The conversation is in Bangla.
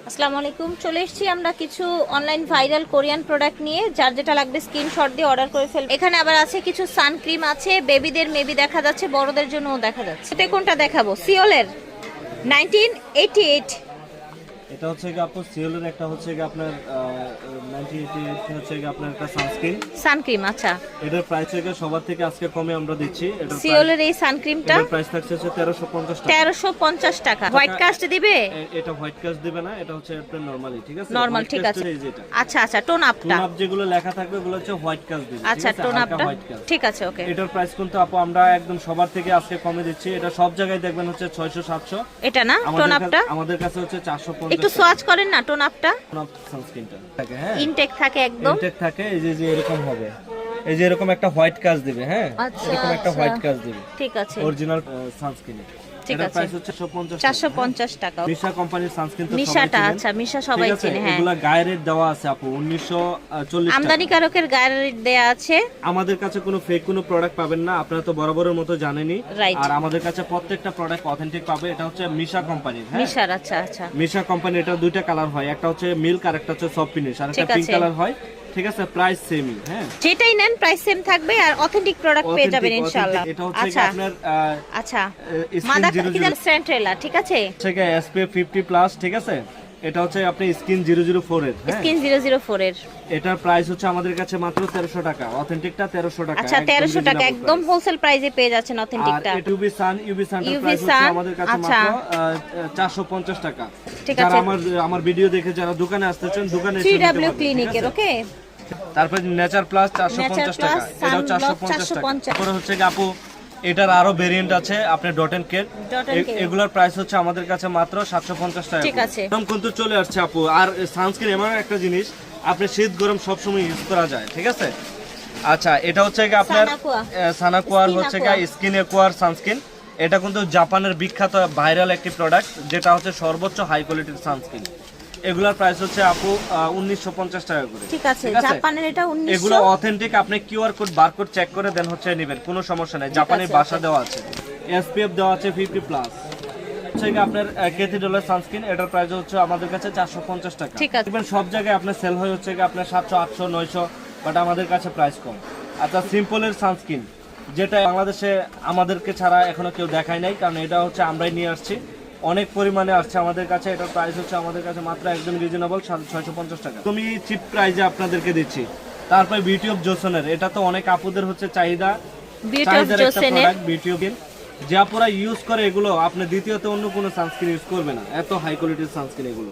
আসসালামু আলাইকুম, চলে এসেছি আমরা কিছু অনলাইন ভাইরাল কোরিয়ান প্রোডাক্ট নিয়ে। যার যেটা লাগবে স্ক্রিনশট দিয়ে অর্ডার করে ফেলবে। এখানে আবার আছে কিছু সানক্রিম আছে, বেবিদের মেবি দেখা যাচ্ছে, বড়দের জন্যও দেখা যাচ্ছে। এটা কোনটা দেখাবো? সিওলের 1988। এটা হচ্ছে কি আপু সিওলের একটা হচ্ছে কি আপনার 1988 হচ্ছে কি আপনার একটা সানক্রিম। আচ্ছা, এটার প্রাইস থেকে সবার থেকে আজকে কমে আমরা দিচ্ছি। এটা সিওলের এই সানক্রিমটা এটার প্রাইস থাকছে 1350 টাকা। 1350 টাকা। হোয়াইট কাস্ট দিবে? এটা হোয়াইট কাস্ট দিবে না, এটা হচ্ছে আপনার নরমালি, ঠিক আছে? নরমাল, ঠিক আছে। আচ্ছা আচ্ছা, টোন আপটা, টোন আপ যেগুলো লেখা থাকবে ওগুলো হচ্ছে হোয়াইট কাস্ট দিবে। আচ্ছা, টোন আপটা ঠিক আছে, ওকে। এটার প্রাইস কিন্তু আপু আমরা একদম সবার থেকে আজকে কমে দিচ্ছি। এটা সব জায়গায় দেখবেন হচ্ছে 600 700। এটা না টোন আপটা? আমাদের কাছে হচ্ছে 450। একটু সোয়াচ করেন না টোন আপটা। টোন আপ সানস্ক্রিনটা থাকে, হ্যাঁ, ইনটেক থাকে একদম। ইনটেক থাকে। এই যে এরকম হবে, এই যে এরকম একটা হোয়াইট কাজ দিবে, হ্যাঁ, এরকম একটা হোয়াইট কাজ দিবে, ঠিক আছে। Original sunscreen. ঠিক এটার আছে, প্রাইস হচ্ছে 450 টাকা। মিশা কোম্পানির সানস্ক্রিন, তো মিশাটা, আচ্ছা মিশা সবাই চেনে, হ্যাঁ। এগুলা গায়ের রেট দেওয়া আছে আপু 1940 টাকা। আমদানিকারকের গায়ের রেট দেয়া আছে। আমাদের কাছে কোনো ফেক কোনো প্রোডাক্ট পাবেন না, আপনারা তো বরাবরের মতো জানেনই। Right. আর আমাদের কাছে প্রত্যেকটা প্রোডাক্ট অথেন্টিক পাবে। এটা হচ্ছে মিশা কোম্পানির, হ্যাঁ, মিশার। আচ্ছা আচ্ছা, মিশা কোম্পানি। এটা দুইটা কালার হয়, একটা হচ্ছে মিল্ক আর একটা হচ্ছে সফট ফিনিশ, আর একটা ঠিক পিঙ্ক আছে। কালার হয়, ঠিক আছে? প্রাইস সেমই, হ্যাঁ, যেটাই নেন প্রাইস সেম থাকবে আর অথেন্টিক প্রোডাক্ট পেয়ে যাবেন ইনশাআল্লাহ। এটা হচ্ছে কি আচ্ছা আপনার আচ্ছা, স্কিন মাদা 00 কি জান সেন্ট্রেলা, ঠিক আছে? হচ্ছে কি SPF 50+, ঠিক আছে? এটা হচ্ছে আপনি স্কিন 004 এর, হ্যাঁ, স্কিন 004 এর। এটার প্রাইস হচ্ছে আমাদের কাছে মাত্র 1300 টাকা। অথেন্টিকটা 1300 টাকা। আচ্ছা, 1300 টাকা একদম হোলসেল প্রাইসে পেয়ে যাচ্ছেন অথেন্টিকটা। আর ইউভি সানটার UV প্রাইস হচ্ছে sun, আমাদের কাছে আচ্ছা। মাত্র 450 টাকা। ঠিক যারা আছে। আমার ভিডিও দেখে যারা দোকানে আসতেছেন, দোকানে এসে নিতে 3W পারবেন, ঠিক ক্লিনিকের, আছে? ওকে। তারপর নেচার প্লাস 450 টাকা, Nature Plus, এটাও Sunblock 450 টাকা। 450 তারপরে হচ্ছে কি আপু এটার আরো ভেরিয়েন্ট আছে, আপনি Dot and Care, Dot and Care। এগুলোর প্রাইস হচ্ছে আমাদের কাছে মাত্র 750 টাকা। ঠিক আছে। একদম কিন্তু চলে আসছে আপু। আর সানস্ক্রিন এমন একটা জিনিস আপনি শীত গরম সব সময় ইউজ করা যায়, ঠিক আছে? আচ্ছা, এটা হচ্ছে কি আপনার সানাকুয়ার হচ্ছে কি স্কিন অ্যাকোয়ার সানস্ক্রিন। এটা কিন্তু জাপানের বিখ্যাত ভাইরাল একটি প্রোডাক্ট, যেটা হচ্ছে সর্বোচ্চ হাই কোয়ালিটির সানস্ক্রিন। এগুলার প্রাইস হচ্ছে আপু 1950 টাকা করে। ঠিক আছে, জাপানের এটা 1900। এগুলো অথেন্টিক, আপনি কিউআর কোড বারকোড চেক করে দেন হচ্ছে নেবেন, কোনো সমস্যা নাই। জাপানের ভাষা দেওয়া আছে, SPF দেওয়া আছে 50+। হচ্ছে কি আপনার ক্যাথিড্রালের সানস্ক্রিন, এটার প্রাইস হচ্ছে আমাদের কাছে 450 টাকা। ঠিক আছে। দেখবেন সব জায়গায় আপনার সেল হয় হচ্ছে কি আপনার 700 800 900, বাট আমাদের কাছে প্রাইস কম। আচ্ছা, সিম্পলের সানস্ক্রিন, যেটা বাংলাদেশে আমাদেরকে ছাড়া এখনো কেউ দেখায় নাই, কারণ এটা হচ্ছে আমরাই নিয়ে আসছি, অনেক পরিমাণে আসছে আমাদের কাছে। এটার প্রাইস হচ্ছে আমাদের কাছে মাত্র একদম রিজনেবল 650 টাকা। তুমি চিপ প্রাইসে আপনাদেরকে দিচ্ছি। তারপর বিউটি অফ জোসনের, এটা তো অনেক আপুদের হচ্ছে চাহিদার একটা প্রোডাক্ট, বিউটি অফ, যে আপুরা ইউজ করে এগুলো আপনি দ্বিতীয়ত অন্য কোনো সানস্ক্রিন ইউজ করবে না, এত হাই কোয়ালিটির সানস্ক্রিন এগুলো।